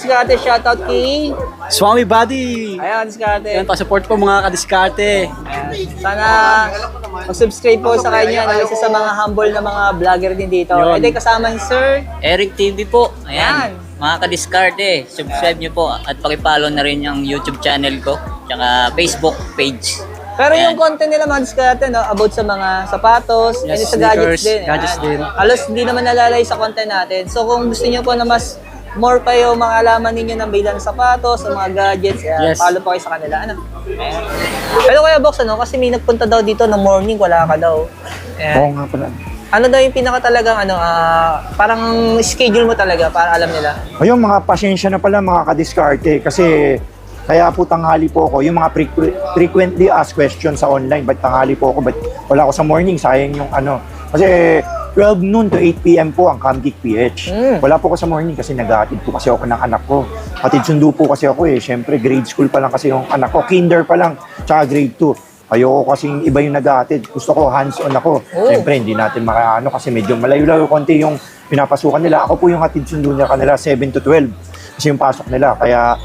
Diskarte, shoutout kay... Swami Buddy! Ayan, Diskarte. Ayan, pa-support po mga kadiskarte. Ayan. Sana mag-subscribe po sa kanya. No? Isa sa mga humble na mga vlogger din dito. Yun. Ito kasama ni Sir. Eric TV po. Ayan. Ayan. Mga kadiskarte, subscribe nyo po at pakipollow na rin yung YouTube channel ko tsaka Facebook page. Pero Ayan. yung content nila mga Diskarte, no? About sa mga sapatos, Yes, and sa gadgets sneakers, din. gadgets Ayan. din. Halos hindi naman nalalay sa content natin. So kung gusto niyo po na mas more kayo makalaman ninyo ng bilang sapatos, sa mga gadgets, Yes. follow po kayo sa kanila. Ano? Ayan. Pero Kuya Box, ano? Kasi may nagpunta daw dito ng morning, wala ka daw. Ayan. Oo nga pala. Ano daw yung pinaka talagang parang schedule mo talaga para alam nila? Ayun, mga pasensya na pala mga kadiskarte kasi kaya po tanghali po ako. Yung mga frequently asked questions sa online, ba't tanghali po ako? Ba't wala ako sa morning? Sayang yung ano. Kasi 12 noon to 8 p.m. po ang Camgeek PH. Wala po ako sa morning kasi nag-aatid po kasi ako ng anak ko. Atid sundo po kasi ako eh. Siyempre grade school pa lang kasi yung anak ko. Kinder pa lang, tsaka grade 2. Ayoko kasing iba yung nag-aatid. Gusto ko hands-on ako. Siyempre, hindi natin makaano kasi medyo malayo-layo konti yung pinapasukan nila. Ako po yung hatid sundo nila kanila 7 to 12. Kasi yung pasok nila. Kaya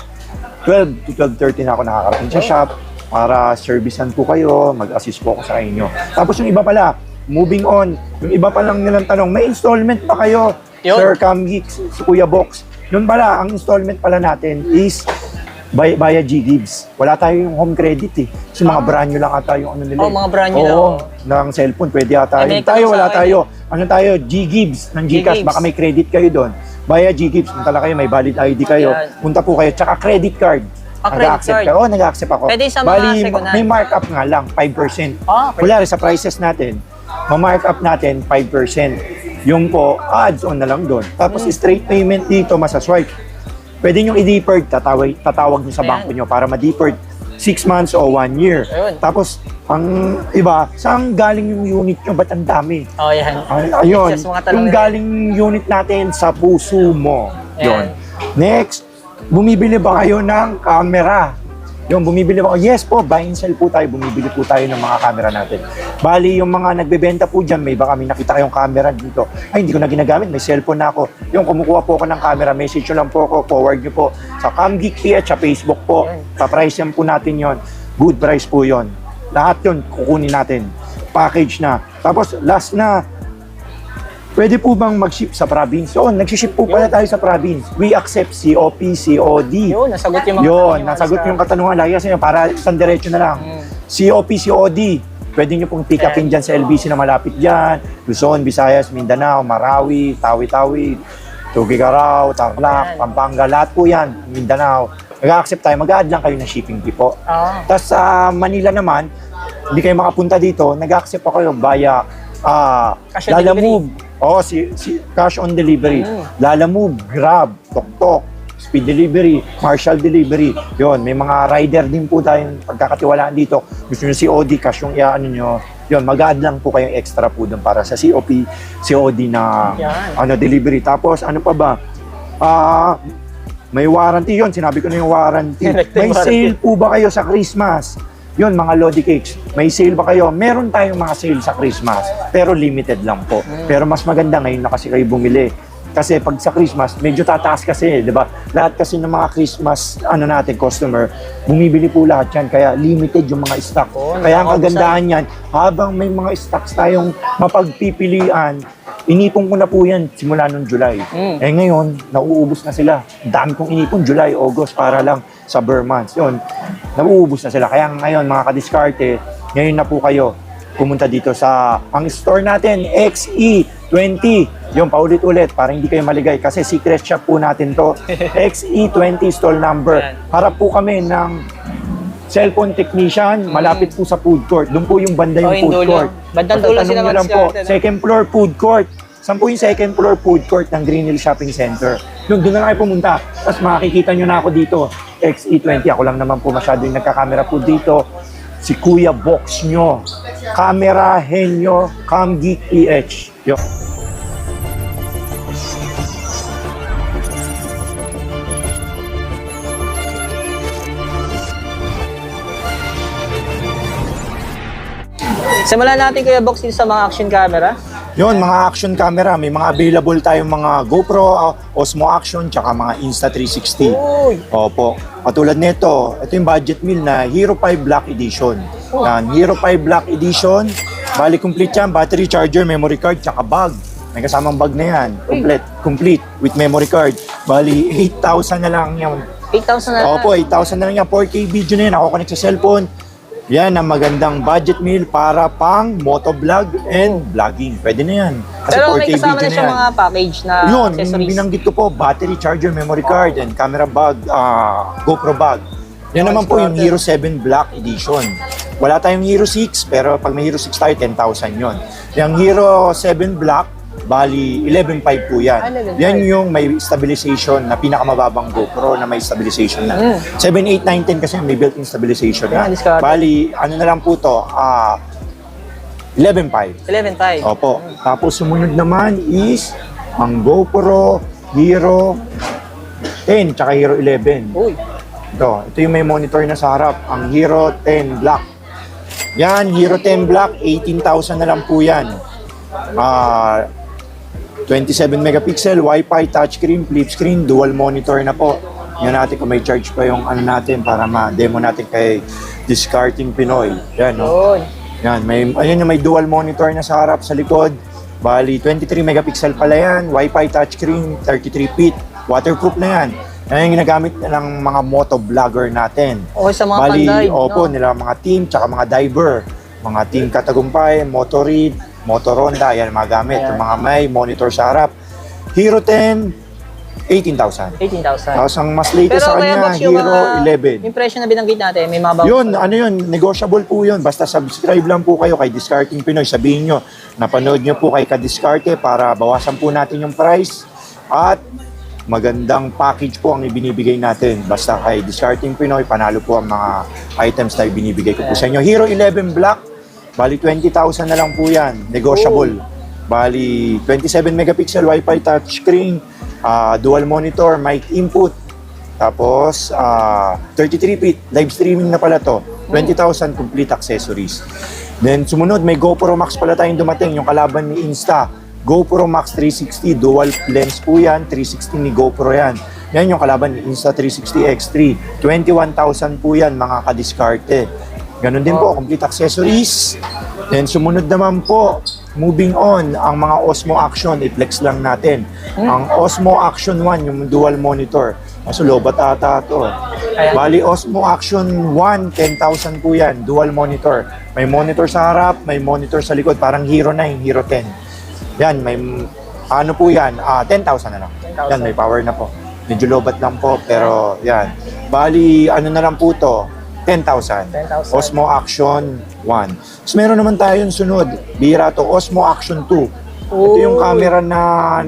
12 to 12:30 na ako nakakarating sa shop para servicean po kayo, mag-assist po ako sa inyo. Tapos yung iba pala, moving on, yung iba pa lang nilang tanong, may installment pa kayo, Yun. Sir Camgeek, si Kuya Box. Yun pala, ang installment pala natin is via G-Gibbs. Wala tayong home credit eh. Kasi mga brand new lang ata yung ano nila. Oh, mga brand new lang. Oo, ng cellphone, pwede ata. Ay, may Tayo, tanong wala sa akin tayo. Ano tayo? G-Gibbs ng Gcash. G-Gibbs. Baka may credit kayo doon. Via G-Gibbs, punta lang kayo, may valid ID kayo. Yan. Punta po kayo. Tsaka credit card. Credit Nag-accept card. ka. Oo, nag-accept ako. Pwede sa mga Bali, second-hand. may markup nga lang, 5%. Ah, okay. Kunyari sa prices natin, ma-markup natin 5%. Yung po, adds on na lang doon. Tapos straight payment dito, masaswipe. Pwede nyo i-deferred, tatawag nyo sa Ayan. bangko nyo para ma-deferred 6 months o 1 year. Ayun. Tapos, ang iba, saan galing yung unit nyo? Ba't ang dami? Oh, yan. Ayun, Just mga tanong yung na- galing unit natin sa puso mo. Yun. Ayan. Next, bumibili ba kayo ng camera? Yung bumibili ba kayo? Yes po, buy and sell po tayo. Bumibili po tayo ng mga camera natin. Bali, yung mga nagbebenta po dyan, may baka may nakita kayong camera dito. Ay, hindi ko na ginagamit, may cellphone na ako. Yung kumukuha po ako ng camera, message nyo lang po ako, forward nyo po sa Camgeek PH, sa Facebook po. Pa-price yan po natin yon. Good price po yon. Lahat yon kukunin natin. Package na. Tapos, last na, pwede po bang mag-ship sa province? Oo, nag-ship po pala tayo sa province. We accept COP, COD. Yun, nasagot yung mga Yun, tanong, nasagot mga yung katanungan lagi kasi para isang diretso na lang. COP, COD. Pwede nyo pong pick upin dyan sa LBC na malapit dyan. Luzon, Visayas, Mindanao, Marawi, Tawi-Tawi, Tugigaraw, Tarlac, Pampanga, lahat po yan, Mindanao. Nag-accept tayo, mag-a-add lang kayo ng shipping fee po. Ah. Tapos sa Manila naman, hindi kayo makapunta dito, nag-accept ako via Cash on Lalamove. Oo, si cash on delivery. Lalamove, Grab, Tok-Tok, Speed Delivery, Marshall Delivery. Yon, may mga rider din po tayong pagkakatiwalaan dito. Gusto nyo COD, cash yung iaano nyo. Yon, mag-add lang po kayong extra po doon para sa COD na Yan. delivery. Tapos ano pa ba? May warranty yon, sinabi ko na yung warranty. May sale po ba kayo sa Christmas? Yun, mga Lodi Cakes, may sale ba kayo? Meron tayong mga sale sa Christmas, pero limited lang po. Pero mas maganda ngayon na kasi kayo bumili. Kasi pag sa Christmas, medyo tataas kasi, di ba? Lahat kasi ng mga Christmas, natin, customer, bumibili po lahat yan. Kaya limited yung mga stock. Kaya ang kagandahan yan, habang may mga stocks tayong mapagpipilian, inipon ko na po yan simula nung July. Eh ngayon, nauubos na sila. Dami kong inipon, July, August, para lang sa Burr months. Yun, nauubos na sila. Kaya ngayon, mga kadiskarte, ngayon na po kayo pumunta dito sa ang store natin, XE20. Yung paulit-ulit para hindi kayo maligay kasi secret shop po natin to. XE20 stall number. Harap po kami ng cellphone technician, malapit po sa food court. Doon po yung banda yung yung food dulo. court. Bandang dulo Tatanungin sila nyo lang po, mag-start, ano? second floor food court. Saan po yung second floor food court ng Green Hill Shopping Center? Doon na lang kayo pumunta. Tapos makikita nyo na ako dito. XE20. Ako lang naman po masyado yung nagkakamera po dito. Si Kuya Box nyo. Camera Henyo Camgeek PH. Yo. Simulan natin Kuya Box sa mga action camera. Yun, mga action camera. May mga available tayong mga GoPro, Osmo Action, tsaka mga Insta360. Uy! Opo. Katulad nito, ito yung budget meal na Hero 5 Black Edition. Yan, Hero 5 Black Edition. Bali, complete yan. Battery, charger, memory card, tsaka bag. May kasamang bag na yan. Complete with memory card. Bali, 8,000 na lang yan. 8,000 na lang. Opo, 8,000 na lang yan. 4K video na yan. Ako-connect sa cellphone. Yan ang magandang budget meal para pang motovlog and vlogging. Pwede na yan. Kasi Pero 4K may kasama video na na siya yan. mga package na Yun, yung accessories. binanggit ko po, battery, charger, memory card, and camera bag, GoPro bag. Yan naman po yung Hero 7 Black Edition. Wala tayong Hero 6, pero pag may Hero 6 tayo, 10,000 yun. Yung Hero 7 Black, bali 11.5 po yan. 11.5. Yan yung may stabilization na pinakamababang GoPro na may stabilization na. 7, 8, 9, 10 kasi may built-in stabilization na. Discard. Bali, ano na lang po to, 11.5. 11.5. Opo. Tapos sumunod naman is ang GoPro Hero 10 tsaka Hero 11. Uy! Ito yung may monitor na sa harap, ang Hero 10 Black. Yan, Hero 10 Black, 18,000 na lang po yan. 27 megapixel, Wi-Fi, touchscreen, flip screen, dual monitor na po. Yan natin kung may charge pa yung ano natin para ma-demo natin kay Discarding Pinoy. Yan, no? Uy! Yan, ayun yung may dual monitor na sa harap, sa likod. Bali, 23 megapixel pala yan, Wi-Fi touchscreen, 33 feet, waterproof na yan. Yan yung ginagamit ng mga motovlogger natin. Okay sa mga Bali, panday. opo, nila mga team, tsaka mga diver. Mga team Katagumpay, Motoread, Motoronda, yan mga gamit. Yung mga may monitor sa harap. Hero 10, 18,000. 18,000. Tapos ang mas latest sa kaya kanya, box yung Hero mga 11. impression na binanggit natin, may mga bawas. Yun, ano yun, negotiable po yun. Basta subscribe lang po kayo kay Discarding Pinoy. Sabihin nyo, napanood nyo po kay Kadiscarte para bawasan po natin yung price. At magandang package po ang ibinibigay natin. Basta kay Discarding Pinoy, panalo po ang mga items na ibinibigay ko po sa inyo. Hero 11 Black, bali 20,000 na lang po yan. Negotiable. Bali 27 megapixel Wi-Fi touchscreen, dual monitor, mic input. Tapos 33 feet, live streaming na pala to. 20,000 complete accessories. Then sumunod, may GoPro Max pala tayong dumating, yung kalaban ni Insta. GoPro Max 360, dual lens po yan, 360 ni GoPro yan. Yan yung kalaban ni Insta360 X3. 21,000 po yan mga kadiskarte. Ganun din po, complete accessories. Then sumunod naman po, moving on, ang mga Osmo Action, i-flex lang natin. Ang Osmo Action 1, yung dual monitor. Kaso lobat ata to. Bali, Osmo Action 1, 10,000 po yan, dual monitor. May monitor sa harap, may monitor sa likod, parang Hero 9, Hero 10. Yan, may ano po yan, 10,000 na lang. 10,000. Yan, may power na po. Medyo lobat lang po, pero yan. Bali, ano na lang po to, 10,000. 10,000. Osmo Action 1. Tapos meron naman tayong sunod, bira to, Osmo Action 2. Ito yung camera na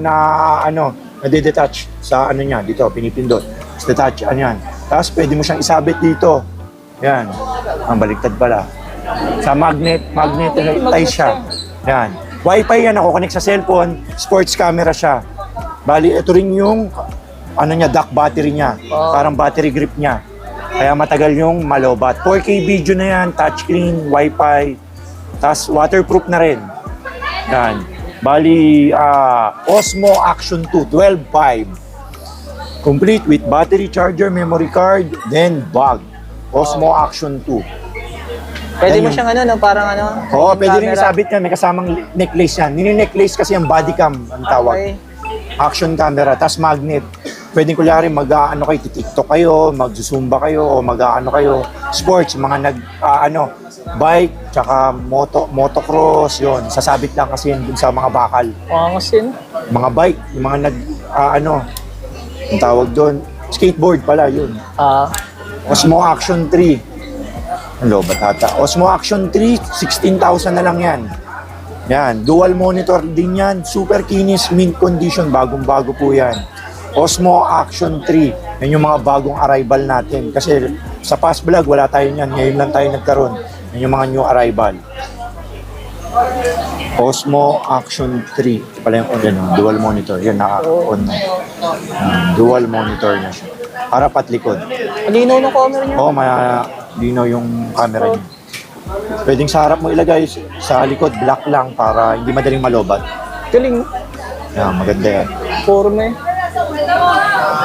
nade-detach sa ano niya, dito, pinipindot. Tapos detach, ano yan. Tapos pwede mo siyang isabit dito. Yan. Ang baliktad pala. Sa magnetize siya. Yan. Wi-Fi yan, ako connect sa cellphone, sports camera siya. Bali, ito rin yung ano niya, dock battery niya. Parang battery grip niya. Kaya matagal yung malobat. 4K video na yan, touchscreen, Wi-Fi, tas waterproof na rin. Yan. Bali, Osmo Action 2, 12.5. Complete with battery, charger, memory card, then bag. Osmo Action 2. Pwede mo Yan yung- siyang ano, no, parang ano. Oo, pwede rin camera. isabit yan. May kasamang necklace yan. Nini-necklace kasi yung body cam, ang tawag. Okay. Action camera, tas magnet. Pwede kunyari mag-ano kayo, TikTok kayo, mag-zumba kayo, o mag-ano kayo, sports, mga bike, tsaka motocross, yun. Sasabit lang kasi yun dun sa mga bakal. Angas yun. Mga bike, yung mga ang tawag doon, skateboard pala, yun. Osmo Action 3. Ano ba tata? Osmo Action 3, 16,000 na lang yan. Yan, dual monitor din yan. Super kinis, mint condition, bagong-bago po yan. Osmo Action 3. Yan yung mga bagong arrival natin. Kasi sa past vlog, wala tayo yan. Ngayon lang tayo nagkaroon. Yan yung mga new arrival. Osmo Action 3. Ito pala yung dual monitor. Yan, naka-on na. Dual monitor na siya. Harap at likod. Malinaw ng camera niya. Oo, malinaw yung camera niya. Pwedeng sa harap mo ilagay, sa likod black lang para hindi madaling malobat. Galing. Yan, maganda yan. Forme.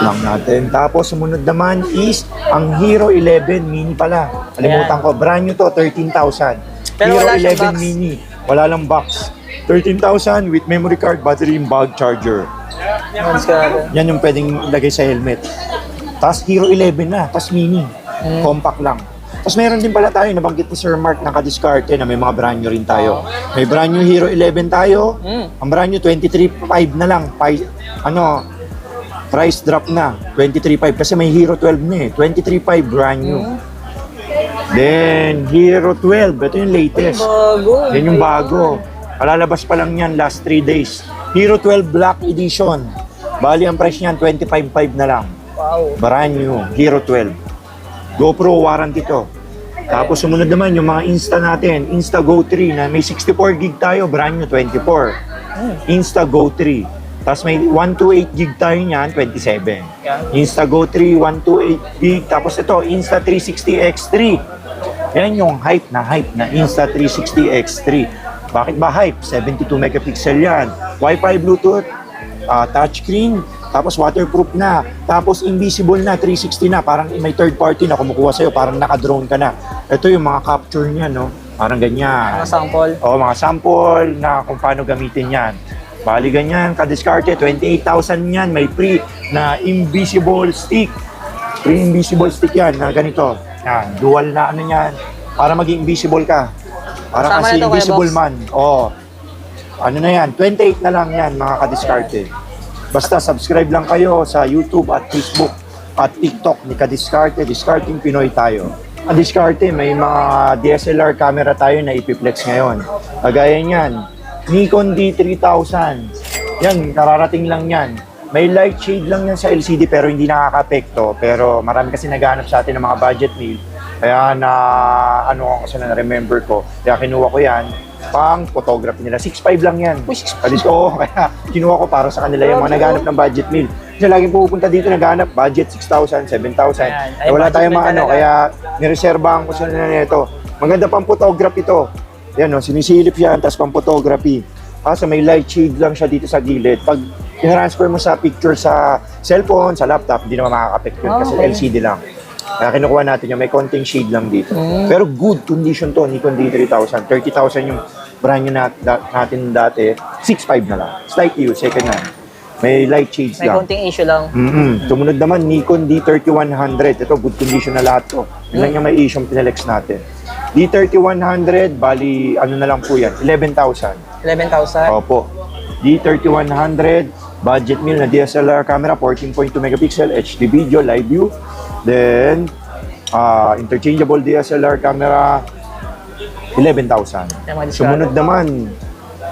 Lang natin. Tapos sumunod naman is ang Hero 11 Mini pala. Kalimutan ko, brand new to, 13,000. Pero Hero wala siyang 11 box. Mini, wala lang box. 13,000 with memory card, battery, bag, charger. Discarte. Yan yung pwedeng ilagay sa helmet. Tapos Hero 11 na, tapos Mini. Compact lang. Tapos meron din pala tayo, nabanggit ni Sir Mark, nakadiskarte na may mga brand new rin tayo. May brand new Hero 11 tayo. Ang brand new, 23.5 na lang. Price drop na, 23.5 kasi may Hero 12 na eh. 23.5 brand new. Then, Hero 12, ito yung latest. Bago. Yan yung bago. Palalabas pa lang yan last 3 days. Hero 12 Black Edition. Bali, ang price niyan, 25.5 na lang. Wow. Brand new, Hero 12. GoPro warranty to. Tapos sumunod naman yung mga Insta natin. Insta Go 3 na may 64 gig tayo, brand new 24. Insta Go 3. Tapos may 128 gig tayo niyan, 27. Insta Go 3, 128 gig. Tapos ito, Insta 360 X3. Yan yung hype na Insta 360 X3. Bakit ba hype? 72 megapixel yan. Wi-Fi, Bluetooth, touchscreen, tapos waterproof na, tapos invisible na, 360 na, parang may third party na kumukuha sa'yo, parang naka-drone ka na. Ito yung mga capture niya, no? Parang ganyan. Mga sample. Oo, mga sample na kung paano gamitin yan. Bali ganyan, kadiskarte, 28,000 yan, may free na invisible stick. Free invisible stick yan, na ganito. Yan, dual na ano yan, para maging invisible ka. Para Kasama kasi na to, Kuya invisible Box. man. Oo. Ano na yan, 28 na lang yan, mga kadiskarte. Basta subscribe lang kayo sa YouTube at Facebook at TikTok ni Kadiskarte, Discarding Pinoy tayo. Ang Diskarte, may mga DSLR camera tayo na ipiplex ngayon. Kagaya niyan, Nikon D3000. Yan, kararating lang yan. May light shade lang yan sa LCD pero hindi nakaka-apekto. Pero marami kasi naghahanap sa atin ng mga budget meal. Kaya na-remember ko. Kaya kinuha ko yan. Pang photography nila. 6.5 lang yan. Oo, kaya kinuha ko para sa kanila yung mga naghanap ng budget meal. Kasi laging pupunta dito naghanap, budget 6,000, 7,000. Ayan. Ay, Wala budget tayong meal mga ano, talaga. kaya nireserbahan ko sila na nito. Maganda pang photography to. Yan o, sinisilip yan, tapos pang photography. Kaso may light shade lang siya dito sa gilid. Pag transfer mo sa picture sa cellphone, sa laptop, hindi naman makaka-affect yun kasi Okay. LCD lang. Kaya kinukuha natin yung may konting shade lang dito. Pero good condition to, Nikon D3000. 30,000 yung brand new natin dati. 6.5 na lang. Slight use, second hand. May light shades May lang. konting issue lang. Sumunod naman, Nikon D3100. Ito, good condition na lahat to. Yun lang yung may issue yung pinelex natin. D3100, bali, ano na lang po yan, 11,000. 11,000. Opo. D3100, budget meal na DSLR camera, 14.2 megapixel, HD video, live view. Then, interchangeable DSLR camera, 11,000. Yung mga discard. Sumunod naman,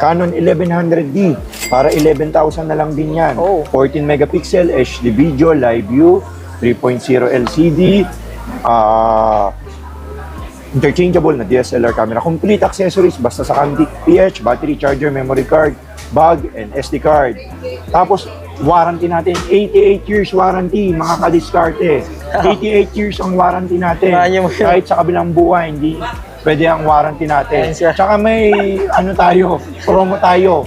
Canon 1100D, para 11,000 na lang din yan. Oh. 14 megapixel, HD video, live view, 3.0 LCD, interchangeable na DSLR camera. Complete accessories, basta sa Candy PH, battery, charger, memory card, bag, and SD card. Tapos, warranty natin, 88 years warranty, mga kadiskarte. 88 years ang warranty natin. Kaya mo yun. Kahit sa kabilang buhay, hindi pwede ang warranty natin. Ayan siya. Tsaka may, ano tayo, promo tayo.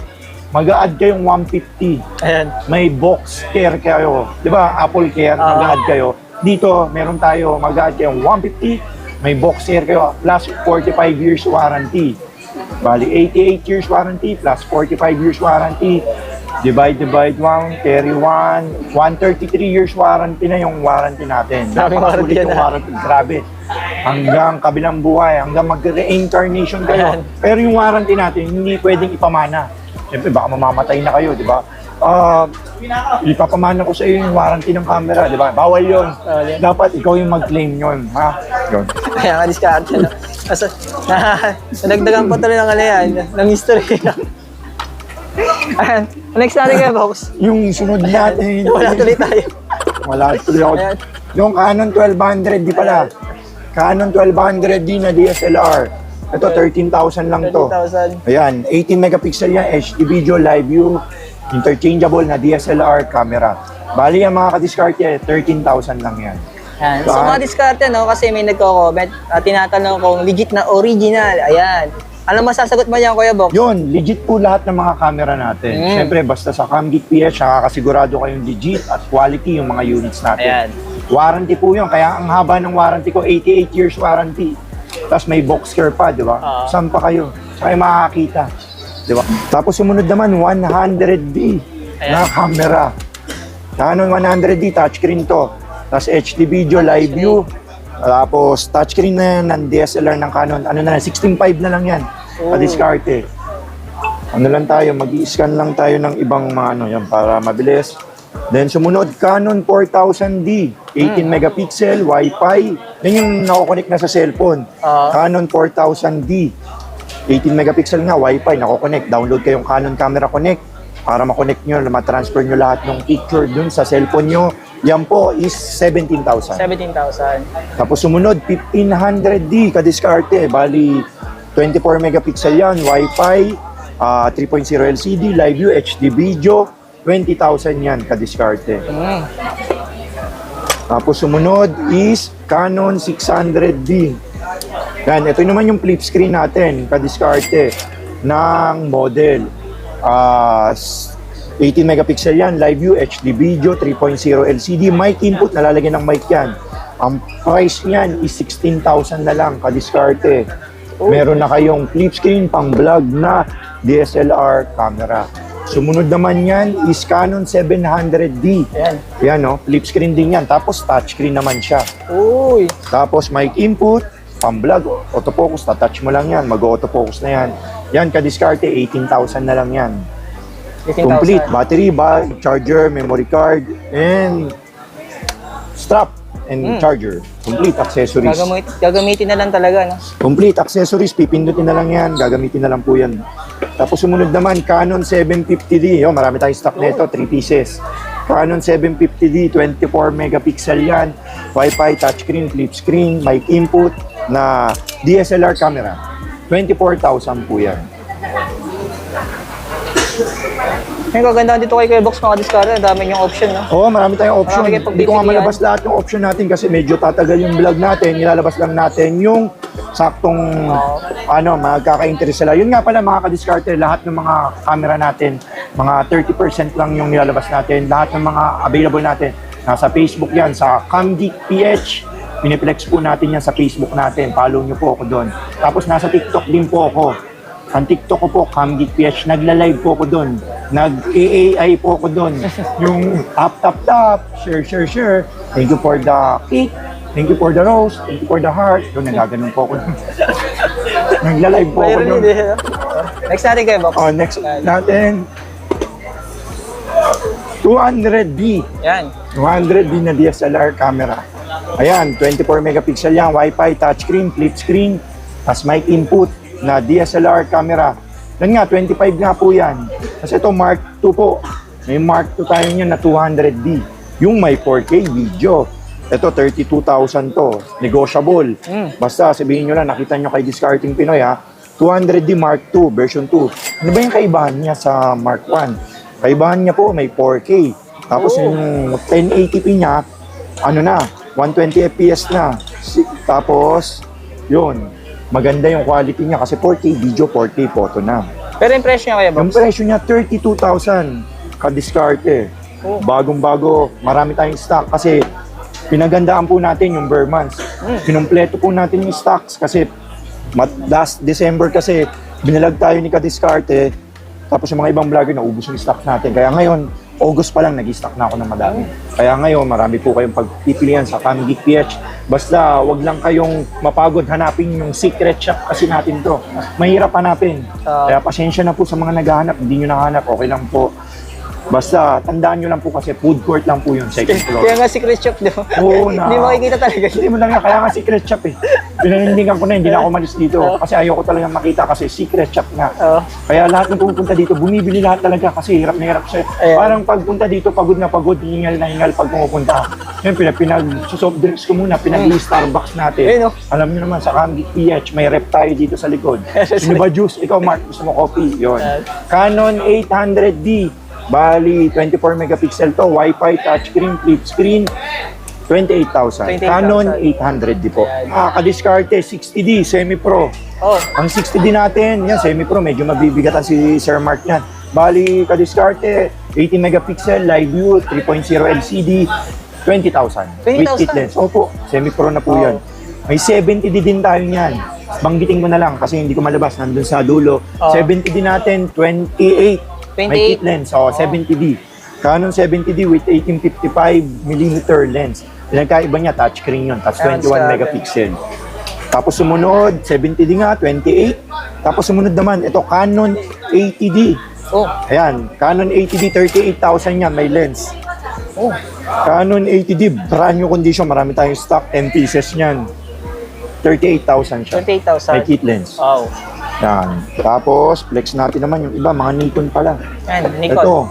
Mag-a-add kayong 150. Ayan. May box care kayo. Di ba? Apple Care, mag-a-add kayo. Dito, meron tayo, mag-a-add kayong 150. May box care kayo, plus 45 years warranty. Bali, 88 years warranty, plus 45 years warranty. Divide 1, carry 1. 133 years warranty na yung warranty natin. Daming warranty Napakasulit yan, yung ah. warranty. Grabe. Hanggang kabilang buhay, hanggang mag-reincarnation kayo. Ayan. Pero yung warranty natin, hindi pwedeng ipamana. Siyempre, baka mamamatay na kayo, di ba? Ipapamana ko sa iyo yung warranty ng camera, di ba? Bawal yun. Bawal yun. Dapat ikaw yung mag-claim yun, ha? Yun. Kaya nga discard na. Kasi, nadagdagan pa tuloy ng ano yan, ng history. Ayan. Next natin kayo, box. Yung sunod natin. Wala tuloy tayo. Wala tuloy ako. Ayan. Yung Canon 1200, di pala. Canon 1200D na DSLR. Ito, 13,000 lang to. 13,000. Ayan, 18 megapixel yan, HD video, live view, interchangeable na DSLR camera. Bali yung mga kadiskarte, 13,000 lang yan. Yan. So mga diskarte, no? Kasi may nagko-comment, tinatanong kung legit na original. Ayan. Ano masasagot mo yan, Kuya Box? Yun, legit po lahat ng mga camera natin. Siyempre, basta sa Camgeek PH, nakakasigurado kayong legit at quality yung mga units natin. Ayan. Warranty po yun. Kaya ang haba ng warranty ko, 88 years warranty. Tapos may box care pa, di ba? Oo. Saan pa kayo? Saan kayo makakita? Di ba? Tapos sumunod naman, 100D na camera. Canon 100D, touchscreen to. Tapos HD video, live view. Tapos touchscreen na yan ng DSLR ng Canon. Ano na, 16.5 na lang yan. Padiskarte. Ano lang tayo, mag-i-scan lang tayo ng ibang mga ano yan para mabilis. Then sumunod, Canon 4000D, 18 megapixel, Wi-Fi. Yan yung nakokonek na sa cellphone. Canon 4000D, 18 megapixel nga, Wi-Fi, nakokonek. Download kayong Canon Camera Connect para makonect nyo, ma-transfer nyo lahat ng picture dun sa cellphone nyo. Yan po is 17,000. 17,000. Tapos sumunod, 1500D kadiskarte. Bali, 24 megapixel yan, Wi-Fi, 3.0 LCD, live view, HD video, 20,000 yan kadiskarte. Tapos sumunod is Canon 600D. Yan, ito naman yung flip screen natin, kadiskarte, ng model. 18 megapixel yan, live view, HD video, 3.0 LCD, mic input, nalalagyan ng mic yan. Ang price niyan is 16,000 na lang, kadiskarte. Meron na kayong flip screen, pang vlog na DSLR camera. Sumunod naman yan is Canon 700D. Ayan. Yan, no? Flip screen din yan. Tapos touchscreen naman siya. Uy. Tapos mic input, pang vlog, autofocus, tatouch mo lang yan, mag-autofocus na yan. Yan, kadiskarte, 18,000 na lang yan. 18,000. Complete, battery, charger, memory card, and strap and charger. Complete accessories. Gagamitin na lang talaga, no? Complete accessories, pipindutin na lang yan, gagamitin na lang po yan. Tapos sumunod naman, Canon 750D. Marami tayong stock nito, 3 pieces. Canon 750D, 24 megapixel yan. Wi-Fi, touchscreen, flip screen, mic input na DSLR camera. 24,000 po yan. May kagandahan dito kay Kuya Box, mga diskarte. Ang dami yung option, no? Oo, marami tayong option. Marami kayong Hindi ko nga pagpipilian. malabas lahat yung option natin kasi medyo tatagal yung vlog natin. Nilalabas lang natin yung saktong magkaka-interest sila. Yun nga pala mga kadiskarte, lahat ng mga camera natin, mga 30% lang yung nilalabas natin. Lahat ng mga available natin, nasa Facebook yan, sa Camgeek PH. Piniplex po natin yan sa Facebook natin. Follow nyo po ako doon. Tapos nasa TikTok din po ako. Ang TikTok ko po, Camgeek PH, nagla-live po ako doon. Nag-AI po ako doon. Yung tap, share. Thank you for the cake. Thank you for the rose. Thank you for the heart. Doon, nagaganon po ako doon. Nagla-live po ako Mayroon doon. din, no? Next natin, Kuya Box. Oh, next natin. 200D. Yan. 200D na DSLR camera. Ayan, 24 megapixel yan. Wi-Fi, touchscreen, flip screen, tas mic input na DSLR camera. Yan nga, 25 nga po yan. Kasi ito Mark II po. May Mark II tayo niyan na 200D. Yung may 4K video. Ito, 32,000 to. Negotiable. Basta sabihin nyo lang, nakita nyo kay Discarding Pinoy ha. 200D Mark II, version 2. Ano ba yung kaibahan niya sa Mark I? Kaibahan niya po, may 4K. Tapos yung 1080p niya, 120 FPS na. Tapos, yun, maganda yung quality niya kasi 4K video, 4K photo na. Pero yung presyo niya, Kuya Box? Yung presyo niya, 32,000 kadiskarte. Bagong-bago, marami tayong stock kasi pinagandaan po natin yung bare months. Kinumpleto po natin yung stocks kasi last December kasi binalag tayo ni Kadiskarte tapos yung mga ibang vlogger naubos yung stocks natin. Kaya ngayon, August pa lang nag-stock na ako ng madami. Kaya ngayon, marami po kayong pagpipilian sa Camgeek PH. Basta wag lang kayong mapagod hanapin yung secret shop kasi natin to. Mahirap hanapin. Kaya pasensya na po sa mga naghahanap. Hindi nyo nahanap, okay lang po. Basta tandaan nyo lang po kasi food court lang po yung second floor. Kaya nga secret shop, di ba? Oo na. Hindi makikita talaga. Hindi mo lang nga, kaya nga secret shop eh. Pinanindigan ko na, hindi na ako malis dito. Kasi ayoko talaga makita kasi secret shop nga. Oo. Kaya lahat ng pupunta dito, bumibili lahat talaga kasi hirap na hirap siya. Ayan. Parang pagpunta dito, pagod na pagod, hingal na hingal pag pumupunta. Siyempre, pinag-soft drinks ko muna, pinag-Starbucks natin. Ayun, oh. Alam niyo naman, sa Camgeek PH, may rep tayo dito sa likod. Sino ba juice? Ikaw, Mark, gusto mo coffee? Yun. Canon 800D. Bali, 24 megapixel to, Wi-Fi, touchscreen, flip screen, 28,000. 28,000. Canon 800D po. Kadiskarte, 60D, semi-pro. Oh, Ang 60D natin, yan, semi-pro, medyo mabibigatan si Sir Mark yan. Bali, kadiskarte, 18 megapixel, live view, 3.0 LCD, 20,000. With 20,000? kit lens. Opo, semi-pro na po yan. May 70D din tayo yan. Banggitin ko na lang kasi hindi ko malabas, nandun sa dulo. 70D natin, 28. May kit lens, 70D. Canon 70D with 1855mm lens. Pinagkaiba niya, touchscreen yun, tapos 21 megapixel. Tapos sumunod, 70D nga, 28. Tapos sumunod naman, ito Canon 80D. oh, Ayan, Canon 80D, 38,000 yan, may lens. oh. Canon 80D, brand new condition, marami tayong stock, 10 pieces niyan. 38,000 siya. 28,000. May kit lens. Wow. Yan. Tapos, flex natin naman yung iba, mga Nikon pala. Yan, Nikon. Ito,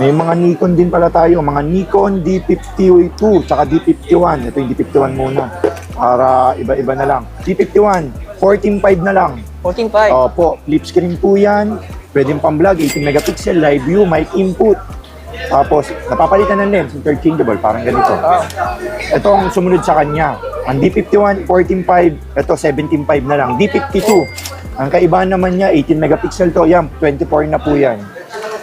may mga Nikon din pala tayo, mga Nikon D52, tsaka D51. Ito yung D51 muna, para iba-iba na lang. D51, 14.5 na lang. 14.5. Opo, flip screen po yan. Pwedeng pang-vlog, 18 megapixel, live view, mic input. Tapos, napapalitan ng lens, interchangeable, parang ganito. Oh. Ito ang sumunod sa kanya. Ang D51, 14.5, ito 17.5 na lang. D52, ang kaibahan naman niya, 18 megapixel to, yan, 24 na po yan.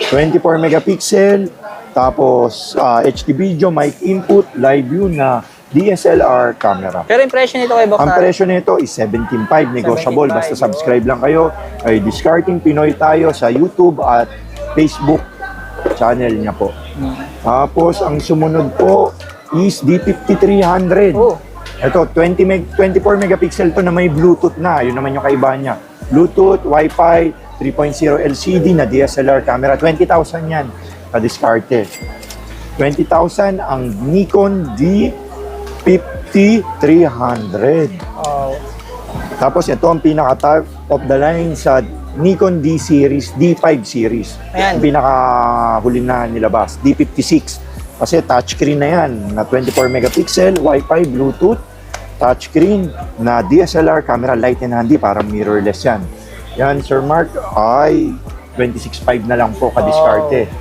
24 megapixel, tapos HD video, mic input, live view na DSLR camera. Pero impression nito kay Box Ang presyo nito is 17.5, negotiable. 17.5, Basta subscribe lang kayo. Ay Discarding Pinoy tayo sa YouTube at Facebook channel niya po. Tapos, ang sumunod po is D5300. Oh. Ito, 24 megapixel to na may Bluetooth na. Yun naman yung kaibahan niya. Bluetooth, Wi-Fi, 3.0 LCD na DSLR camera. 20,000 yan. Kadiskarte. 20,000 ang Nikon D5300. Oh. Tapos ito ang pinaka-top of the line sa Nikon D series, D5 series. Ayan. Ang pinaka-huli na nilabas, D56. Kasi touchscreen na yan, na 24 megapixel, Wi-Fi, Bluetooth, touchscreen na DSLR camera, light and handy, parang mirrorless yan. Yan, Sir Mark, ay 26.5 na lang po kadiskarte.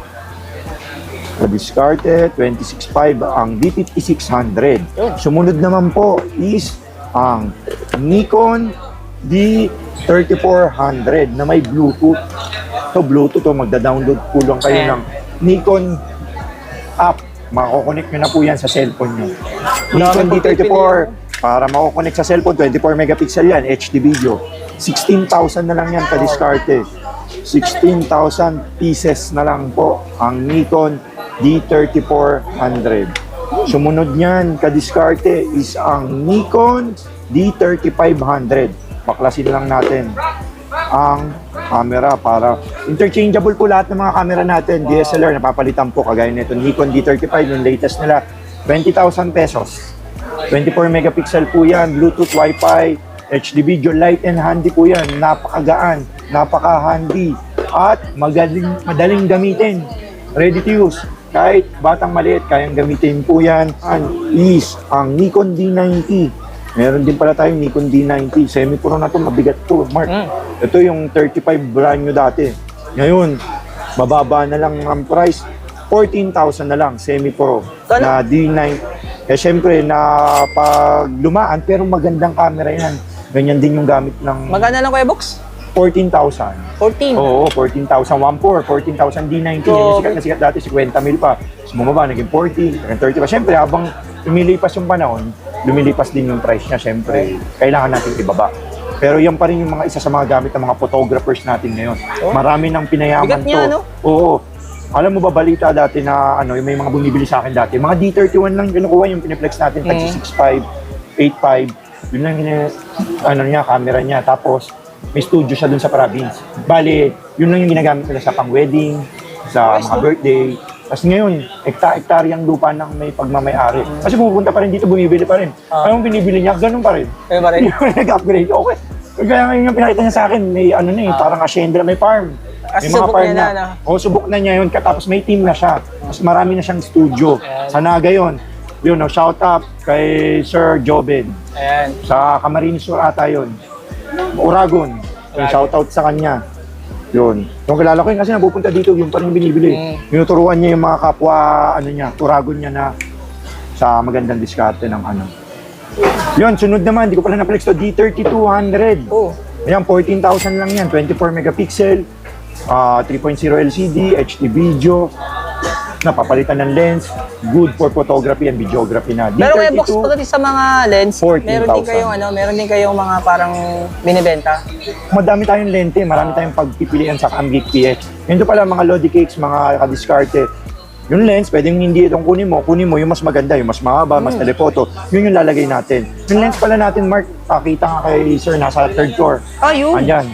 Kadiskarte, 26.5 ang D5600. Sumunod naman po is ang Nikon D3400 na may Bluetooth. So Bluetooth, magda-download po lang kayo ng Nikon app. Makakonek nyo na po yan sa cellphone nyo. Nikon D34, para makakonek sa cellphone, 24 megapixel yan, HD video. 16,000 na lang yan kadiskarte. 16,000 pieces na lang po ang Nikon D3400. Sumunod niyan, kadiskarte, is ang Nikon D3500. Baklasin lang natin ang camera para interchangeable po lahat ng mga camera natin. DSLR, napapalitan po kagaya nito. Nikon D35, yung latest nila, 20,000 pesos. 24 megapixel po yan, Bluetooth, Wi-Fi, HD video, light and handy po yan. Napakagaan, napaka-handy, at madaling gamitin. Ready to use. Kahit batang maliit, kayang gamitin po yan. Is ang Nikon D90. Meron din pala tayong Nikon D90. Semi-pro na to, mabigat to, Mark. Ito yung 35 brand nyo dati. Ngayon, bababa na lang ang price. 14,000 na lang, semi-pro na D90. Eh, syempre, na pag lumaan, pero magandang camera yan. Ganyan din yung gamit ng Magkano lang kuya Box? 14,000. 14. Oo, 14,000. 14,000 D90. Yung sikat na sikat dati, 50 mil pa. Tapos bumaba, naging 40, naging 30 pa. Syempre, habang lumilipas yung panahon, lumilipas din yung price niya. Syempre, kailangan natin ibaba. Pero yan pa rin yung mga isa sa mga gamit ng mga photographers natin ngayon. Marami nang pinayaman Bigat niya, to. no? Oo. Alam mo ba, balita dati na yung may mga bumibili sa akin dati. Mga D31 lang kinukuha yung piniplex natin. Tag 6.5, 8.5. Yun lang yung camera niya. Tapos, may studio siya dun sa province. Bali, yun lang yung ginagamit nila sa pang-wedding, sa mga birthday. Tapos ngayon, hektaryang lupa ng may pagmamayari. Kasi pupunta pa rin dito, bumibili pa rin. Anong binibili niya? Ganun pa rin. Kaya ba rin? Nag-upgrade. Okay. Kaya ngayon yung pinakita niya sa akin, may parang hacienda, may farm. May mga subok farm niya na, O, subok na niya yun. Tapos may team na siya. Tapos marami na siyang studio. Sa Naga yun. Yun, shout out kay Sir Joben. Ayan. Sa Camarines Sur ata yun. Uragon. Yung shout out sa kanya. Yun. Yung kilala ko yun kasi napupunta dito, yung parang binibili. Tinuturuan niya yung mga kapwa, Uragon niya na sa magandang diskarte ng ano. Yun, sunod naman, di ko pala na-flex to, D3200. Oh. Ayan, 14,000 lang yan, 24 megapixel, 3.0 LCD, HD video, napapalitan ng lens, good for photography and videography na. Pero may box D32, pagdating sa mga lens, 14,000. meron din kayong mga parang binibenta. madami tayong lente, marami tayong pagpipilian sa Camgeek PH. Yun pala mga Lodi Cakes, mga kadiskarte. Yung lens, pwedeng hindi itong kunin mo yung mas maganda, yung mas mahaba, mas telephoto, yun yung lalagay natin. Yung lens pala natin, Mark, pakita nga kay sir, nasa third floor. Ayun. Andyan.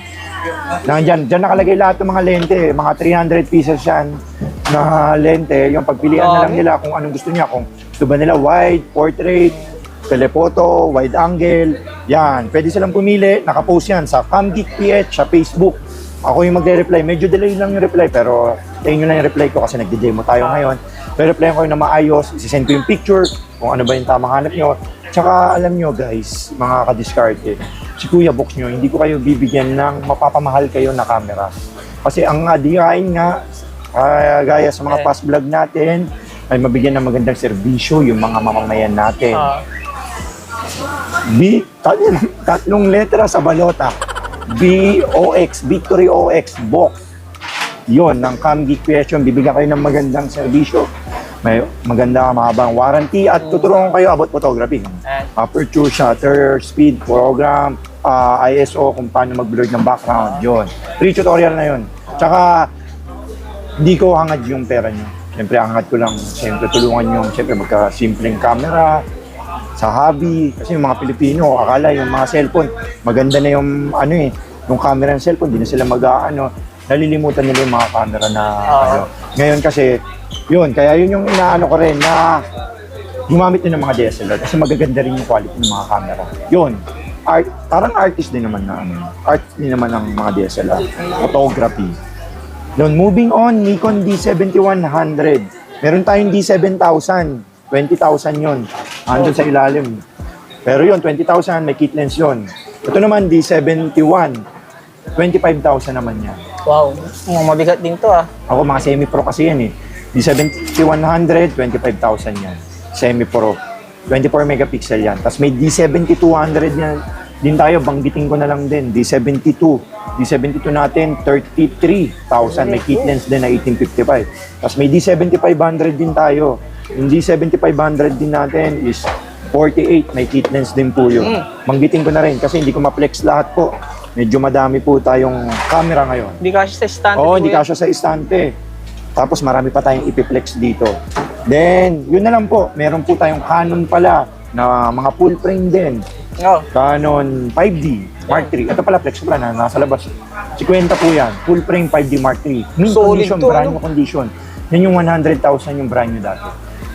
Diyan nakalagay lahat ng mga lente, mga 300 pieces yan na lente. Yung pagpilian na lang nila kung anong gusto niya. Kung gusto ba nila wide, portrait, telephoto, wide angle. Yan, pwede silang pumili. Nakapost yan sa Camgeek PH, sa Facebook. Ako yung magre-reply. Medyo delay lang yung reply, pero tayo nyo lang yung reply ko kasi nagde-demo tayo ngayon. Pero reply ko yung na maayos, isisend ko yung picture, kung ano ba yung tamang hanap nyo. Tsaka alam nyo guys, mga kadiskarte, si Kuya Box nyo, hindi ko kayo bibigyan ng mapapamahal kayo na camera. Kasi ang adiyain nga, gaya sa mga past vlog natin, ay mabigyan ng magandang serbisyo yung mga mamamayan natin. Tatlong letra sa balota. BOX, Victory OX, Box. Yun, ng Camgeek PH yun. Bibigyan kayo ng magandang serbisyo. May maganda mahabang warranty at tuturuan kayo about photography. Aperture, shutter, speed, program, ISO, kung paano mag-blur ng background. Yun. Free tutorial na yun. Tsaka, hindi ko hangad yung pera nyo. Siyempre, hangad ko lang. Siyempre, tulungan nyo. Siyempre, magka-simpleng camera, sa hobby. Kasi yung mga Pilipino, akala yung mga cellphone, maganda na yung yung camera ng cellphone, di na sila nalilimutan nila yung mga camera na Ngayon kasi, yun, kaya yun yung inaano ko rin na gumamit din ng mga DSLR kasi magaganda rin yung quality ng mga camera. Yun, parang artist din naman art din naman ng mga DSLR, photography. Yun, moving on, Nikon D7100. Meron tayong D7000. 20,000 yun. Andun sa ilalim. Pero yun, 20,000, may kit lens yun. Ito naman, D71. 25,000 naman yan. Wow. Mabigat din to Ako, mga semi-pro kasi yan eh. D7100, 25,000 yan. Semi-pro. 24 megapixel yan. Tapos may D7200 yan. Din tayo, banggitin ko na lang din. D72. D72 natin, 33,000. May kit lens din na 1855. Tapos may D7500 din tayo. Yung D7500 din natin is 48. May kit lens din po yun. Banggitin ko na rin kasi hindi ko ma-flex lahat po. Medyo madami po tayong camera ngayon. Hindi kasya sa istante. Oo, hindi kasya sa istante. Tapos marami pa tayong ipiplex dito. Then, yun na lang po. Meron po tayong Canon pala na mga full frame din. Canon 5D Mark III. Ito pala, flex pala na nasa labas. 50 po yan. Full frame 5D Mark III. Mint Solid condition, to, brand new condition. Yan yung 100,000 yung brand new dati.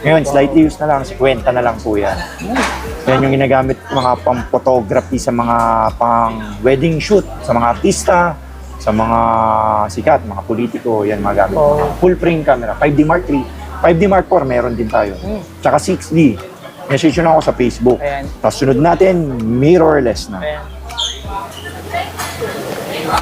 Ngayon, slightly used na lang. 50 na lang po yan. Yan yung ginagamit mga pang-photography sa mga pang-wedding shoot, sa mga artista, sa mga sikat, mga politiko, yan mga gamit. Full frame camera, 5D Mark III. 5D Mark IV, meron din tayo. Tsaka 6D. Message yun ako sa Facebook. Ayan. Tapos sunod natin, mirrorless na. Ayan.